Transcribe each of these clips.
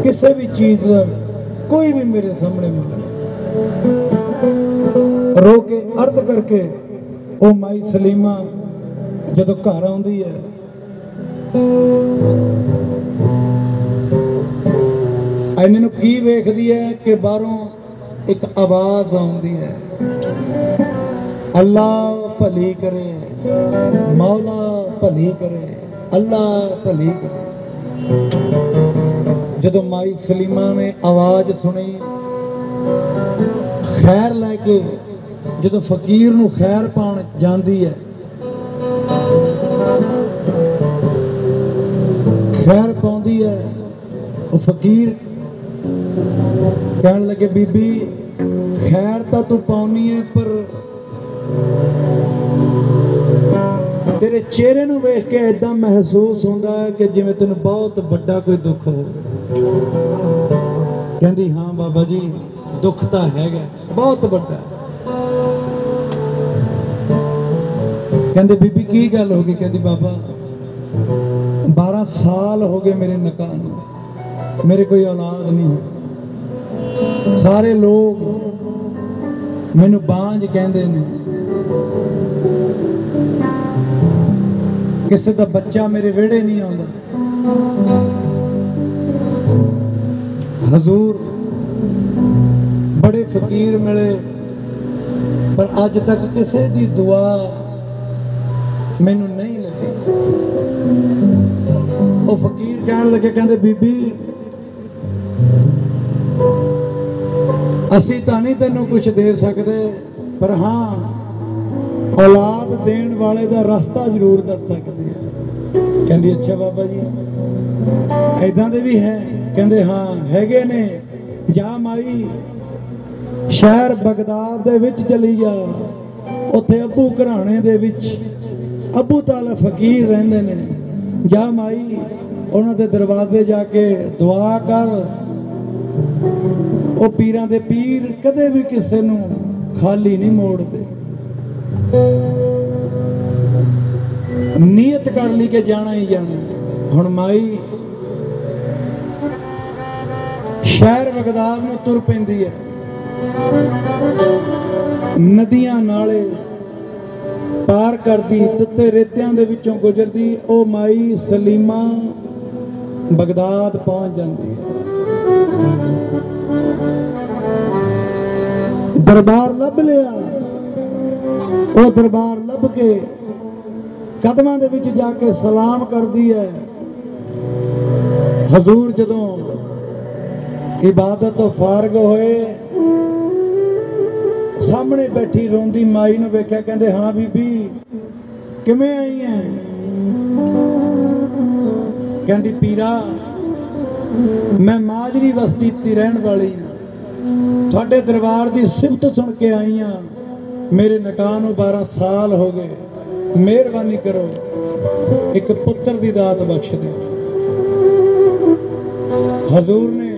किसी भी चीज कोई भी मेरे सामने मंग रो के अर्ज करके ओ माई सलीमा जदों घर आउंदी है इन्हां नूं की वेखदी है कि बाहरों एक आवाज आउंदी है, अल्लाह भली करे, मौला भली करे, अल्लाह भली करे। जदों माई सलीमा ने आवाज सुनी खैर लैके जदों फकीर नूं खैर पाण जांदी है, खैर पाउंदी है, वो फकीर कहन लगे बीबी खैर तो तू पाउनी है पर तेरे चेहरे नूं वेख के इदां महसूस होंदा है कि जिवें तैनूं बहुत बड़ा कोई दुख हो। कहंदी हाँ बाबा जी दुख तो हैगा बहुत बड़ा। कहंदे बीबी की गल हो गई? कहंदी बाबा 12 साल हो गए मेरे निकाह नूं, मेरे कोई औलाद नहीं है, सारे लोग मैनू बांझ कहंदे ने, किसी का बच्चा मेरे वेड़े नहीं आउंदा। हजूर बड़े फकीर मिले पर अज तक किसी की दुआ मैनू नहीं लगी। वो फकीर कहन लगे, कहंदे बीबी असी तो नहीं तेनों कुछ दे सकते पर हाँ औलाद देने वाले का रास्ता जरूर दस सकते हैं। कहंदी अच्छा बाबा जी ऐदां दे भी है? कहंदे हाँ हैगे ने। जा माई शहर बगदाद दे विच चली जा, उत्थे अबू घराने दे विच अबू ताला फकीर रहिंदे ने, जा माई उन्हां दे दरवाजे जाके दुआ कर। वो पीरां दे पीर कदे भी किसी नूं खाली नहीं मोड़ते। नीयत कर ली कि जाना ही जाना। हुण माई शहर बगदाद में तुर पैंदी है, नदियां नाले पार करदी, तत्ते रेत्यां दे विचों गुजरदी। ओ माई सलीमा बगदाद पहुंच जाती है। दरबार लभ लिया, वो दरबार लभ के कदमां दे विच जाके सलाम करदी है। हजूर जदों इबादत तो फारग होए सामने बैठी रोंदी माई नूं वेख्या, कहंदे हाँ बीबी किवें आई है? कहंदी पीरा मैं माजरी बस्ती दी रहन वाली हाँ, थोड़े दरबार की सिफत सुन के आई हाँ, मेरे निकाह नूं 12 साल हो गए, मेहरबानी करो एक पुत्र की दात बख्श दे। हजूर ने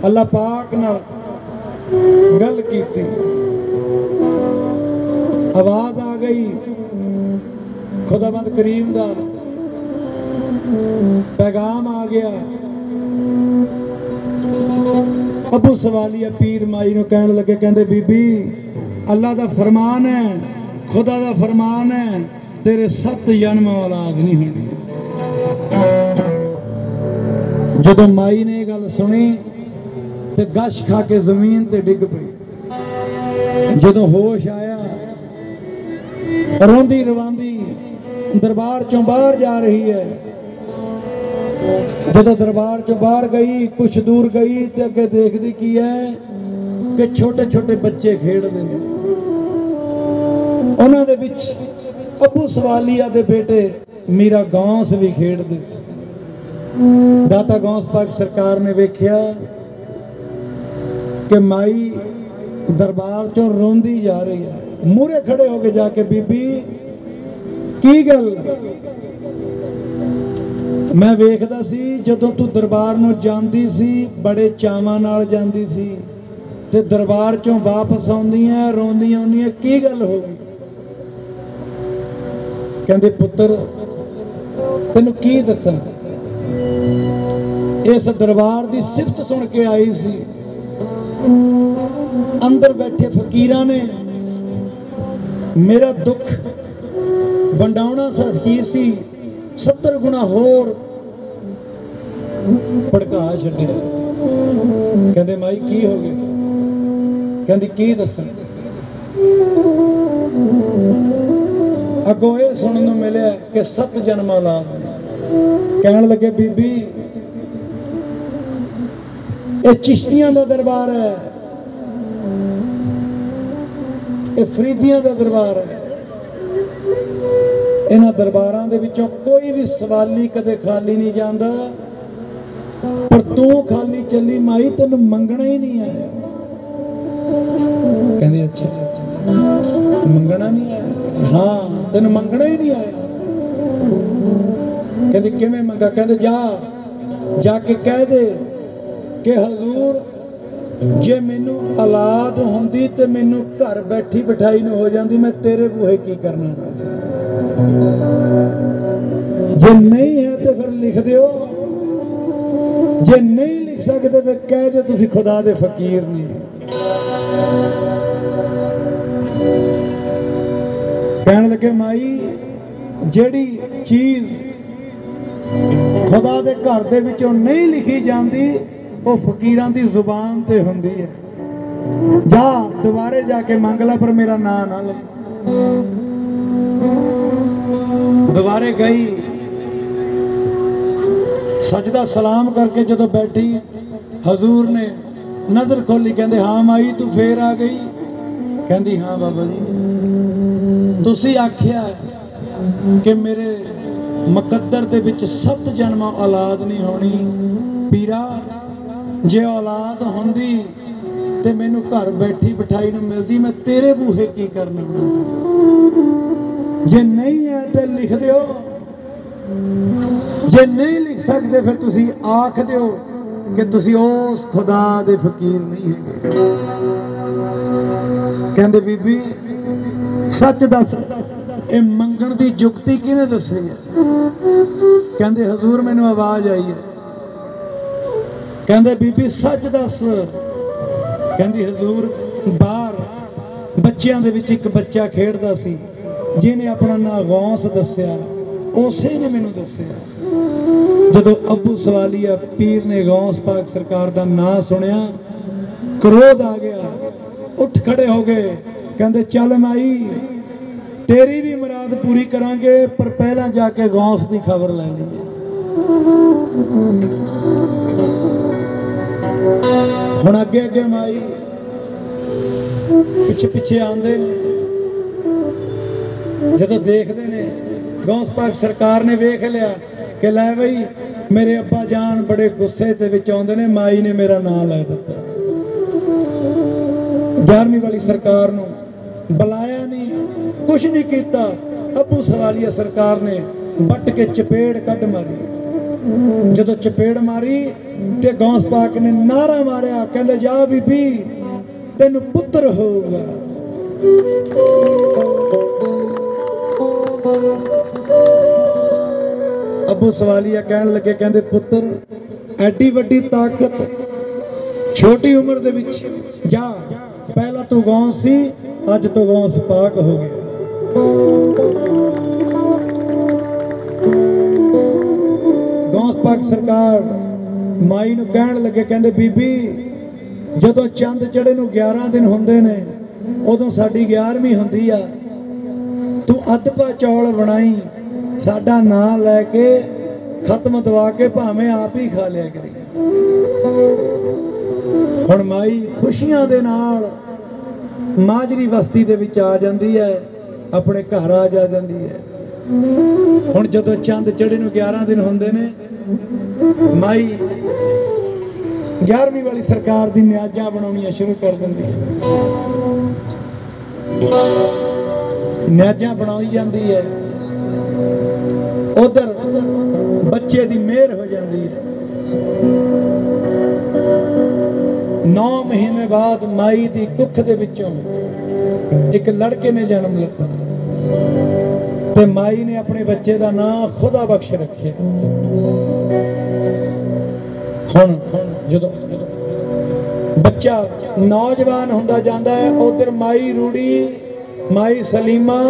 अल्लाह पाक नाल गल की, आवाज आ गई खुदाबंद करीम दा पैगाम आ गया। अबू सवालिया पीर माई नूं कहन लगे, कहंदे बीबी अल्लाह दा फरमान है, खुदा दा फरमान है, तेरे 7 जन्म औलाद नहीं होनी। जदों माई ने गल सुनी ते गश खा के जमीन ते डिग पई। जदों होश आया रोंदी रवांदी दरबार चों बाहर जा रही है। जदों दरबार चों बाहर गई कुछ दूर गई तो अगे देखदी की है कि छोटे छोटे बच्चे खेडदे ने। उन्हां दे विच अबू सवालिया दे बेटे मीरा गौस भी खेडदे। दाता गौस पाक सरकार ने वेख्या कि माई दरबार चों रोंदी जा रही है। मूहरे खड़े होके जाके बीबी की गल? मैं वेखदा सी जदों तू दरबार नूं जांदी सी बड़े चावां नाल जांदी सी ते दरबार चों वापस आउंदी है रोंदी आउंदी है, की गल हो गई? कहंदे पुत्र तेनू की दसां, इस दरबार की सिफत सुन के आई सी। अंदर बैठे फकीरां ने मेरा दुख वंडाउणा की सी 70 गुणा होर भड़का छड्डिया। कहंदे माई की हो गया? कहंदी की दसां। अगों ये सुनने को मिले कि 7 जन्म औलाद। कहन लगे बीबी ये चिश्तियां का दरबार है, ये फरीदियां का दरबार है। इन्हां दरबारां दे विचों कोई भी सवाली कदे खाली नहीं जाता, पर तू खाली चली माई, तेन मंगना ही नहीं आया। कहंदी अच्छा मंगना नहीं आया? हाँ तेन मंगना ही नहीं आया। कहंदी किवें मंगा? कहंदे जाके कह दे कि हजूर जे मैनू औलाद होंदी ते मैनू घर बैठी बिठाई न हो जाती, मैं तेरे बूहे की करना सी। जे नहीं है तो फिर लिख दियो, जे नहीं लिख सकते तो कह दो तुसी खुदा दे फकीर नहीं। कहन लगे माई जेड़ी चीज खुदा दे घर दे विचों नहीं लिखी जाती वो फकीरां दी जुबान ते हुंदी है। जा दोबारे जाके मंग ला, पर मेरा नाम ना ले। दोबारे गई, सजदा सलाम करके जदों बैठी हजूर ने नजर खोली। कहंदे हाँ माई तू फिर आ गई? कहंदी हाँ बाबा जी, तुसी आखिया कि मेरे मुकद्दर दे विच 7 जन्म औलाद नहीं होनी। पीरा जे औलाद होंदी ते मैनू घर बैठी बिठाई नूं मिलदी, मैं तेरे बूहे की करना सी। जे नहीं है तो लिख दियो, जे नहीं लिख सकते फिर तुसी आख दियो कि तुसी उस खुदा दे फकीर नहीं है। कहंदे बीबी सच दस, ये मंगण दी जुगती किने दसी है? कहंदे हजूर मैनू आवाज आई है। कहंदे बीबी सच दस। कहंदी हजूर बाहर बच्चों दे विच एक बच्चा खेड़दा सी, जिन्हें अपना नाम गौस दस्या, उसे ने मैनू दस्या। जदों अबू सवालिया पीर ने गौस पाक सरकार का नाम सुनिया, क्रोध आ गया, उठ खड़े हो गए। कहंदे चल माई तेरी भी मुराद पूरी करांगे, पर पहला जाके गौस की खबर लैनी है। हुण अगे अगे माई पिछे पिछे आंदे ने। जदों देखते ने गौस पाक सरकार ने वेख लिया कि लै बई मेरे अब्बा जान बड़े गुस्से दे विच आउंदे ने, माई ने मेरा नाम लै दिता। 11वीं वाली सरकार नूं बुलाया नहीं, कुछ नहीं किया। अबू सवालिया सरकार ने बट के चपेड़ कट मारी। जदों चपेड़ मारी ते गौस पाक ने नारा मारिया, कहंदे जा बीबी तेनू पुत्र होगा। अबू सवालिया कहन लगे, कहंदे पुत्र एडी वड्डी ताकत छोटी उम्र दे विच, जा पहला तू गौस सी, अज तो गौस पाक हो गया। गौस पाक सरकार माई नूं कहन लगे, कहंदे बीबी जदों चंद चढ़े नूं 11 दिन हुंदे ने, उदों साडी 11वीं हुंदी आ। तू अधपा चौल बनाई, साडा नाम लैके खत्म दवा के भावें आप ही खा लिया करी। हुण माई खुशियां दे नाल माजरी बस्ती दे विच आ जांदी है, अपने घर आ जांदी है। हुण जदों चंद चढ़े नूं 11 दिन हुंदे ने, माई 11वीं वाली सरकार दी न्याजां बनाउणियां शुरू कर दिंदी है। न्याजां बनाई जांदी है, उधर बच्चे दी मेहर हो जाती है। 9 महीने बाद माई दी कुख दे विचों एक लड़के ने जन्म लिया। ਤੇ ਮਾਈ ਨੇ ਆਪਣੇ ਬੱਚੇ ਦਾ ਨਾਂ ਖੁਦਾ ਬਖਸ਼ ਰੱਖਿਆ। ਹੁਣ ਜਦੋਂ ਬੱਚਾ ਨੌਜਵਾਨ ਹੁੰਦਾ ਜਾਂਦਾ ਹੈ, ਉਧਰ ਮਾਈ ਰੂੜੀ, ਮਾਈ ਸਲੀਮਾ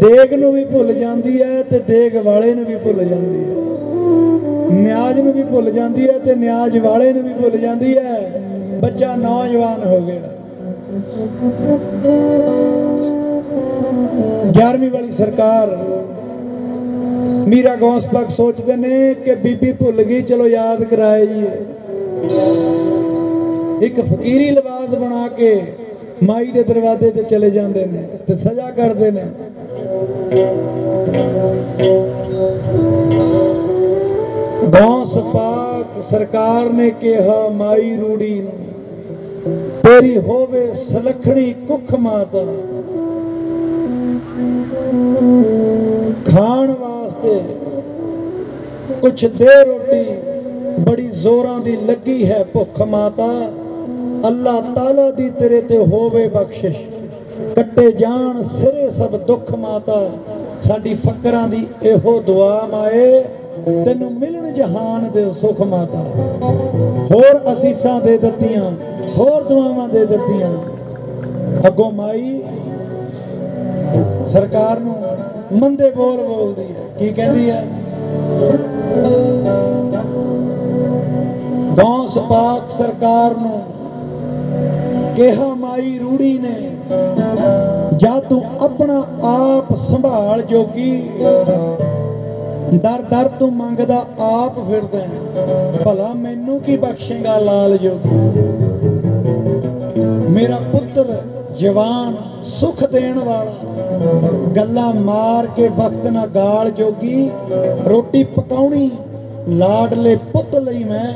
ਦੇਗ ਨੂੰ ਵੀ ਭੁੱਲ ਜਾਂਦੀ ਹੈ ਤੇ ਦੇਗ ਵਾਲੇ ਨੂੰ ਵੀ ਭੁੱਲ ਜਾਂਦੀ ਹੈ, ਨਿਆਜ਼ ਨੂੰ ਵੀ ਭੁੱਲ ਜਾਂਦੀ ਹੈ ਤੇ ਨਿਆਜ਼ ਵਾਲੇ ਨੂੰ ਵੀ ਭੁੱਲ ਜਾਂਦੀ ਹੈ। ਬੱਚਾ ਨੌਜਵਾਨ ਹੋ ਗਿਆ। 11ਵੀਂ ਵਾਲੀ ਸਰਕਾਰ ਮੀਰਾ ਗੌਸ ਪਾਕ ਸੋਚਦੇ ਨੇ ਕਿ ਬੀਬੀ ਭੁੱਲ ਗਈ, ਚਲੋ ਯਾਦ ਕਰਾਏ ਜੀ। ਇੱਕ ਫਕੀਰੀ ਲਿਬਾਸ ਬਣਾ ਕੇ ਮਾਈ ਦੇ ਦਰਵਾਜ਼ੇ ਤੇ ਚਲੇ ਜਾਂਦੇ ਨੇ ਤੇ ਸਜ਼ਾ ਕਰਦੇ ਨੇ। ਗੌਸ ਪਾਕ ਸਰਕਾਰ ਨੇ ਕਿਹਾ ਮਾਈ ਰੂੜੀ ਨੂੰ, ਤੇਰੀ ਹੋਵੇ ਸਲਖਣੀ ਕੁੱਖ ਮਾਤਾ, ਖਾਣ ਵਾਸਤੇ ਕੁਛ ਦੇ ਰੋਟੀ, ਬੜੀ ਜ਼ੋਰਾਂ ਦੀ ਲੱਗੀ ਹੈ ਭੁੱਖ ਮਾਤਾ, ਅੱਲਾਹ ਤਾਲਾ ਦੀ ਤੇਰੇ ਤੇ ਹੋਵੇ ਬਖਸ਼ਿਸ਼, ਕੱਟੇ ਜਾਣ ਸਿਰੇ ਸਭ ਦੁੱਖ ਮਾਤਾ, ਸਾਡੀ ਫਕਰਾਂ ਦੀ ਇਹੋ ਦੁਆ ਮਾਏ, ਤੈਨੂੰ ਮਿਲਣ ਜਹਾਨ ਦੇ ਸੁਖ ਮਾਤਾ। ਹੋਰ ਅਸੀਸਾਂ ਦੇ ਦਿੱਤੀਆਂ, ਹੋਰ ਦੁਆਵਾਂ ਦੇ ਦਿੱਤੀਆਂ। ਅੱਗੋਂ ਮਾਈ ਸਰਕਾਰ ਨੂੰ ਮੰਦੇ ਬੋਲ ਬੋਲਦੀ ਹੈ। ਕੀ ਕਹਿੰਦੀ ਹੈ? ਗੌਸ ਪਾਕ ਸਰਕਾਰ ਨੂੰ ਕਿਹਾ ਮਾਈ ਰੂੜੀ ਨੇ, ਜਾ ਤੂੰ ਆਪਣਾ ਆਪ ਸੰਭਾਲ ਜੋਗੀ, ਦਰ ਦਰ ਤੂੰ ਮੰਗਦਾ ਆਪ ਫਿਰਦਾ, ਭਲਾ ਮੈਨੂੰ ਕੀ ਬਖਸ਼ੇਗਾ ਲਾਲ ਜੋਗੀ। ਮੇਰਾ ਪੁੱਤਰ ਜਵਾਨ ਸੁਖ ਦੇਣ ਵਾਲਾ, ਗੱਲਾਂ ਮਾਰ ਕੇ ਵਕਤ ਨਾ ਗਾਲ ਜੋਗੀ, ਰੋਟੀ ਪਕਾਉਣੀ ਲਾਡਲੇ ਪੁੱਤ ਲਈ ਮੈਂ,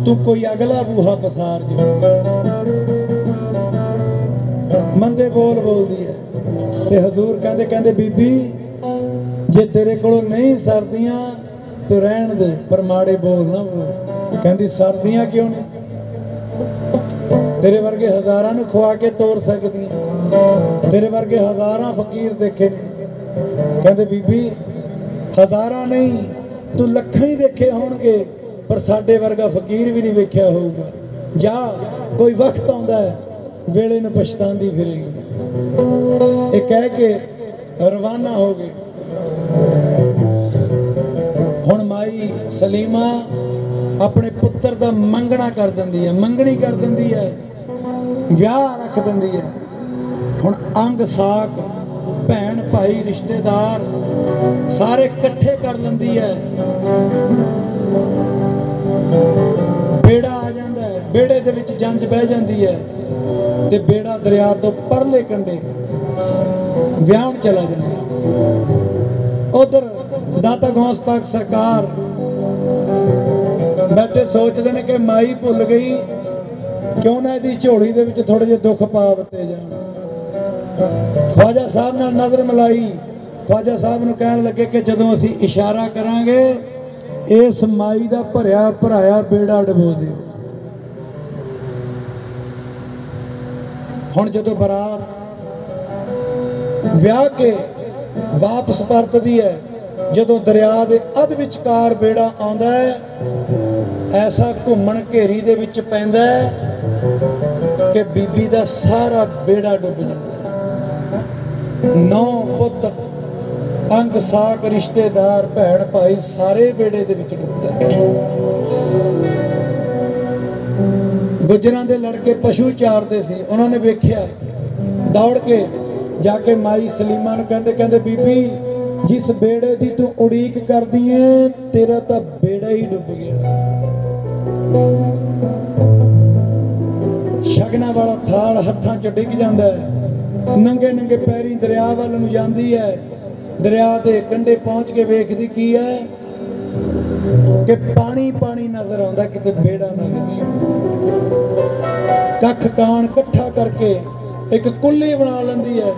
ਤੂੰ ਕੋਈ ਅਗਲਾ ਬੂਹਾ ਪਸਾਰ ਜੋ। ਮੰਦੇ ਬੋਲ ਬੋਲਦੀ ਹੈ ਤੇ ਹਜ਼ੂਰ ਕਹਿੰਦੇ ਬੀਬੀ ਜੇ ਤੇਰੇ ਕੋਲੋਂ ਨਹੀਂ ਸਰਦੀਆਂ ਤੂੰ ਰਹਿਣ ਦੇ, ਪਰ ਮਾੜੇ ਬੋਲ ਨਾ ਬੋਲ। ਕਹਿੰਦੀ ਸਰਦੀਆਂ ਕਿਉਂ ਨਹੀਂ, ਤੇਰੇ ਵਰਗੇ ਹਜ਼ਾਰਾਂ ਨੂੰ ਖਵਾ ਕੇ ਤੋਰ ਸਕਦੀਆਂ, ਤੇਰੇ ਵਰਗੇ ਹਜ਼ਾਰਾਂ ਫਕੀਰ ਦੇਖੇ ਨੇ। ਕਹਿੰਦੇ ਬੀਬੀ ਹਜ਼ਾਰਾਂ ਨਹੀਂ ਤੂੰ ਲੱਖਾਂ ਹੀ ਦੇਖੇ ਹੋਣਗੇ, ਪਰ ਸਾਡੇ ਵਰਗਾ ਫਕੀਰ ਵੀ ਨਹੀਂ ਵੇਖਿਆ ਹੋਊਗਾ। ਜਾ ਕੋਈ ਵਕਤ ਆਉਂਦਾ ਹੈ ਵੇਲੇ ਨੂੰ ਪਛਤਾਉਂਦੀ ਫਿਰੇਗੀ। ਇਹ ਕਹਿ ਕੇ ਰਵਾਨਾ ਹੋ ਗਏ। ਹੁਣ ਮਾਈ ਸਲੀਮਾ ਆਪਣੇ ਪੁੱਤਰ ਦਾ ਮੰਗਣਾ ਕਰ ਦਿੰਦੀ ਹੈ, ਮੰਗਣੀ ਕਰ ਦਿੰਦੀ ਹੈ, ਵਿਆਹ ਰੱਖ ਦਿੰਦੀ ਹੈ। ਹੁਣ ਅੰਗ ਸਾਕ ਭੈਣ ਭਾਈ ਰਿਸ਼ਤੇਦਾਰ ਸਾਰੇ ਇਕੱਠੇ ਕਰ ਲੈਂਦੀ ਹੈ। ਬੇੜਾ ਆ ਜਾਂਦਾ ਹੈ, ਬੇੜੇ ਦੇ ਵਿੱਚ ਜੰਝ ਬਹਿ ਜਾਂਦੀ ਹੈ ਤੇ ਬੇੜਾ ਦਰਿਆ ਤੋਂ ਪਰਲੇ ਕੰਢੇ ਵਿਆਹ ਚਲਾ ਜਾਂਦਾ। ਉਧਰ ਦਾਤਾ ਗੌਸ ਪਾਕ ਸਰਕਾਰ ਬੈਠੇ ਸੋਚਦੇ ਨੇ ਕਿ ਮਾਈ ਭੁੱਲ ਗਈ, ਕਿਉਂ ਨਾ ਇਹਦੀ ਝੋਲੀ ਦੇ ਵਿੱਚ ਥੋੜੇ ਜਿਹੇ ਦੁੱਖ ਪਾ ਦਿੱਤੇ ਜਾਣ। ਖਵਾਜਾ ਸਾਹਿਬ ਨਾਲ ਨਜ਼ਰ ਮਿਲਾਈ, ਖਵਾਜਾ ਸਾਹਿਬ ਨੂੰ ਕਹਿਣ ਲੱਗੇ ਕਿ ਜਦੋਂ ਅਸੀਂ ਇਸ਼ਾਰਾ ਕਰਾਂਗੇ ਇਸ ਮਾਈ ਦਾ ਭਰਿਆ ਭਰਾਇਆ ਬੇੜਾ ਡਬੋ ਦਿਓ। ਹੁਣ ਜਦੋਂ ਬਰਾਤ ਵਿਆਹ ਕੇ ਵਾਪਸ ਪਰਤਦੀ ਹੈ, ਜਦੋਂ ਦਰਿਆ ਦੇ ਅੱਧ ਵਿਚਕਾਰ ਬੇੜਾ ਆਉਂਦਾ ਹੈ, ਐਸਾ ਘੁੰਮਣ ਘੇਰੀ ਦੇ ਵਿੱਚ ਪੈਂਦਾ ਹੈ ਕਿ ਬੀਬੀ ਦਾ ਸਾਰਾ ਬੇੜਾ ਡੁੱਬ ਜਾਂਦਾ। 9 ਪੁੱਤ ਅੰਗ ਸਾਕ ਰਿਸ਼ਤੇਦਾਰ ਭੈਣ ਭਾਈ ਸਾਰੇ ਬੇੜੇ ਦੇ ਵਿੱਚ ਡੁੱਬਦੇ। ਗੁੱਜਰਾਂ ਦੇ ਲੜਕੇ ਪਸ਼ੂ ਚਾਰਦੇ ਸੀ, ਉਹਨਾਂ ਨੇ ਵੇਖਿਆ, ਦੌੜ ਕੇ ਜਾ ਕੇ ਮਾਈ ਸਲੀਮਾ ਨੂੰ ਕਹਿੰਦੇ ਬੀਬੀ ਜਿਸ ਬੇੜੇ ਦੀ ਤੂੰ ਉਡੀਕ ਕਰਦੀ ਏ ਤੇਰਾ ਤਾਂ ਬੇੜਾ ਹੀ ਡੁੱਬ ਗਿਆ। ਸ਼ਗਨਾਂ ਵਾਲਾ ਥਾਲ ਹੱਥਾਂ 'ਚ ਡਿੱਗ ਜਾਂਦਾ ਹੈ, ਨੰਗੇ ਨੰਗੇ ਪੈਰੀ ਦਰਿਆ ਵੱਲ ਨੂੰ ਜਾਂਦੀ ਹੈ। ਦਰਿਆ ਦੇ ਕੰਢੇ ਪਹੁੰਚ ਕੇ ਵੇਖਦੀ ਕੀ ਹੈ ਕਿ ਪਾਣੀ ਪਾਣੀ ਨਜ਼ਰ ਆਉਂਦਾ, ਕਿਤੇ ਬੇੜਾ ਨਜ਼ਰ ਨਹੀਂ। ਕੱਖ ਕਾਣ ਇਕੱਠਾ ਕਰਕੇ ਇੱਕ ਕੁੱਲੀ ਬਣਾ ਲੈਂਦੀ ਹੈ,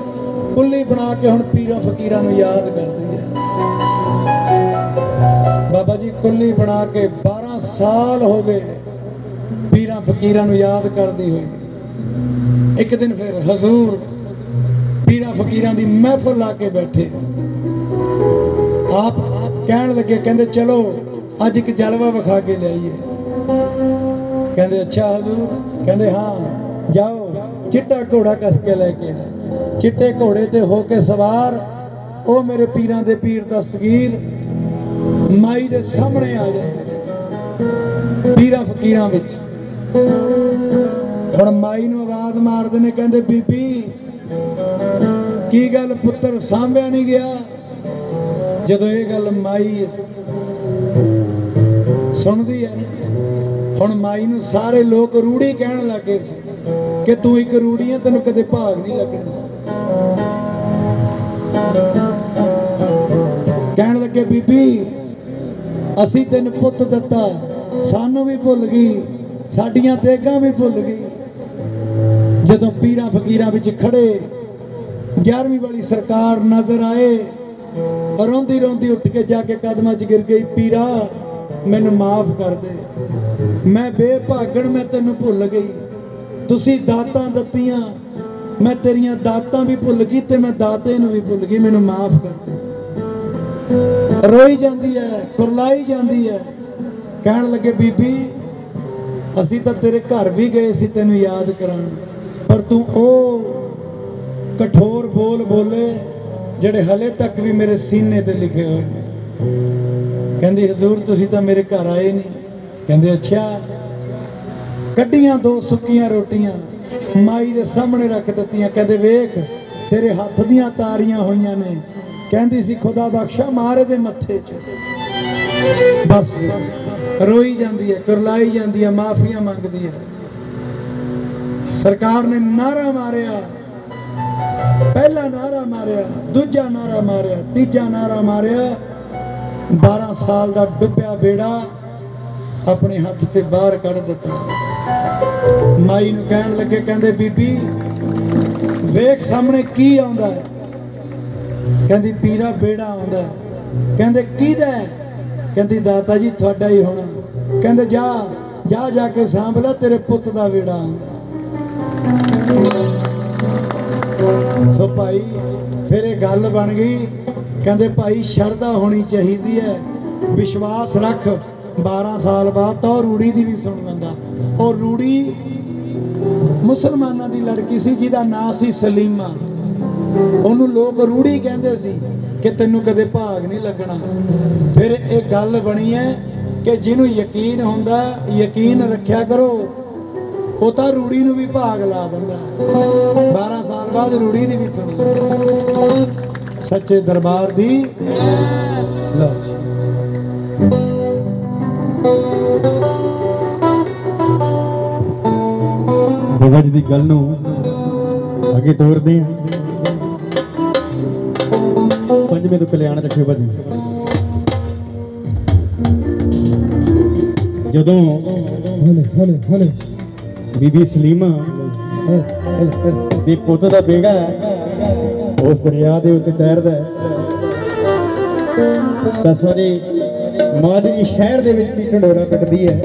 ਕੁੱਲੀ ਬਣਾ ਕੇ ਹੁਣ ਪੀਰਾਂ ਫਕੀਰਾਂ ਨੂੰ ਯਾਦ ਕਰਦੀ ਹੈ। ਬਾਬਾ ਜੀ ਕੁੱਲੀ ਬਣਾ ਕੇ 12 ਸਾਲ ਹੋ ਗਏ ਪੀਰਾਂ ਫਕੀਰਾਂ ਨੂੰ ਯਾਦ ਕਰਦੀ ਹੋਈ। ਇੱਕ ਦਿਨ ਫਿਰ ਹਜ਼ੂਰ ਪੀਰਾਂ पीरां फकीरां दी महफिल ला के बैठे। आप कहन लगे, कहंदे चलो अज एक जलवा विखा के लियाइए। कहंदे अच्छा हजूर, कहंदे हाँ जाओ चिट्टा घोड़ा कस के लेके आए। चिट्टे घोड़े ते होके सवार ओ मेरे पीरां दे पीर दस्तगीर माई दे सामने आ जाए पीरां फकीरां विच। हुण माई नूं आवाज़ मारदे ने, कहंदे बीबी की गल पुत्तर सामभ्या नहीं गया। जदों ये गल माई सुनदी है हुण माई नूं सारे लोग रूड़ी कहण लगे कि तू एक रूड़ी है, तेनों कदे भाग नहीं लगना। कहण लगे बीबी असी तेन पुत दिता, सानू भी भुल गई, साडियां देगां भी भुल गई। जदों पीरां फकीरां विच खड़े 11वीं वाली सरकार नजर आए, रोंदी रोंदी उठ के जाके कदमां च गिर गई, पीरा मैनू माफ कर दे, मैं बेभागण मैं तेनू भुल गई। तुसी दातां दत्तियां, मैं तेरियां दातां भी भुल गई ते मैं दाते नू भी भुल गई, मैनू माफ कर दे। रोई जाती है, कुरलाई जाती है। कहण लगे बीबी असी तो तेरे घर भी गए सी तेनू याद करान, पर तू ओ कठोर बोल बोले जेड़े हले तक भी मेरे सीने ते लिखे हुए हैं। कहंदी हजूर तुसी तो मेरे घर आए नहीं। कहंदे अच्छा। कड्डियां 2 सुक्कियां रोटियां माई दे सामने रख दित्तियां। कहंदे वेख तेरे हत्थ दियां तारियां होईयां ने। कहंदी सी खुदा बख्शा मारे दे मत्थे च। बस रोई जाती है, कुरलाई जाती है, माफिया मंगती है। सरकार ने नारा मारिया, पहला नारा मारिया, दूजा नारा मारिया, तीजा नारा मारिया। 12 साल का डुब्बिया बेड़ा अपने हथ से बाहर कढ़ दिता। माई नूं कहन लगे, कहंदे बीबी वेख सामने की आउंदा है। कहंदी पीरा बेड़ा आउंदा है। कहंदे किहदा है? कहंदी दाता जी तुहाडा ही होना। कहंदे जा जा जाके सांभ लै, तेरे पुत दा बेड़ा आउंदा। सो भाई फिर ये गल बन गई। कहंदे भाई शरधा होनी चाहिए है, विश्वास रख। 12 साल बाद तो रूड़ी दी भी सुन लंदा। और रूड़ी मुसलमाना दी लड़की सी जिहदा नाम सी सलीमा। उन्होंने लोग रूड़ी कहते सी कि तेनों कदे भाग नहीं लगना। फिर एक गल बनी है कि जिन्हों यकीन होंदा यकीन रखा करो, वो तो रूड़ी नूं भी भाग ला दिंदा। 12 साल बाद रूड़ी दी भी सुन। सच्चे दरबार दी लो बाबा जी की गल नूं अगे तोड़ते हैं। पंजवें तो कल्याण रखे भाजी जदों बीबी सलीमा दे पुत दा बेड़ा उस दरिया दे उत्ते तैरदा तां सारी मां जी शहर दे विच ढंडोरा कटदी है।